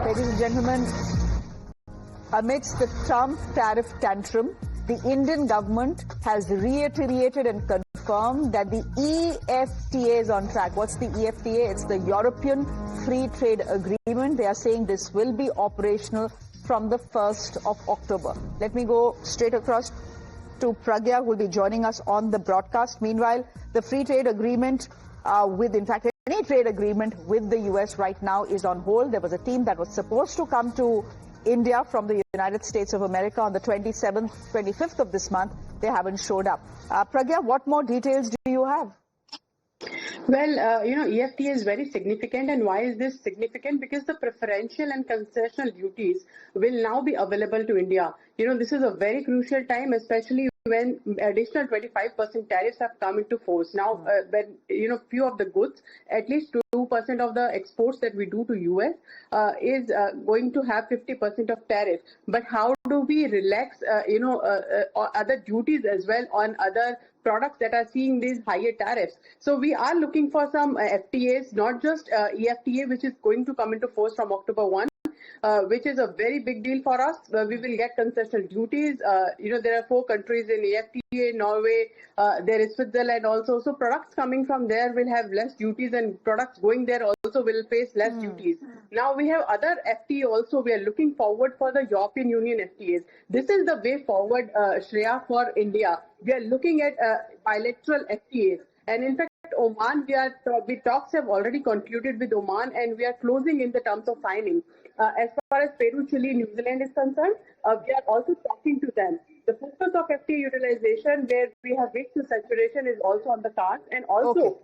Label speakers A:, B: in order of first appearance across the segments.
A: Ladies and gentlemen, amidst the Trump tariff tantrum, the Indian government has reiterated and confirmed that the EFTA is on track. What's the EFTA? It's the European Free Trade Agreement. They are saying this will be operational from the 1st of October. Let me go straight across to Pragya, who will be joining us on the broadcast. Meanwhile, the free trade agreement in fact, any trade agreement with the US right now is on hold. There was a team that was supposed to come to India from the United States of America on the 27th, 25th of this month. They haven't showed up. Pragya, what more details do you have?
B: Well, EFTA is very significant. And why is this significant? Because the preferential and concessional duties will now be available to India. This is a very crucial time, especially when additional 25% tariffs have come into force. Now, when, few of the goods, at least 2% of the exports that we do to US is going to have 50% of tariff. But how do we relax, other duties as well on other products that are seeing these higher tariffs? So we are looking for some FTAs, not just EFTA, which is going to come into force from October 1. Which is a very big deal for us. We will get concessional duties. There are 4 countries in EFTA, Norway, there is Switzerland also. So products coming from there will have less duties, and products going there also will face less duties. Now we have other FTA also. We are looking forward for the European Union FTAs. This is the way forward, Shreya, for India. We are looking at bilateral FTAs. And in fact, Oman, the talks have already concluded with Oman, and we are closing in the terms of signing. As far as Peru, Chile, New Zealand is concerned, we are also talking to them. The focus of FTA utilization, where we have reached to saturation, is also on the cards. And also,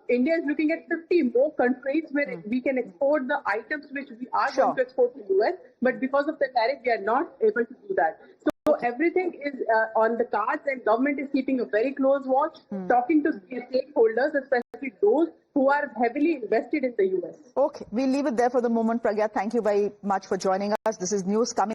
B: India is looking at 50 more countries where we can export the items which we are going to export to the US. But because of the tariff, we are not able to do that. So everything is on the cards, and government is keeping a very close watch, talking to stakeholders, especially those who are heavily invested in the US.
A: Okay, we'll leave it there for the moment, Pragya. Thank you very much for joining us. This is news coming.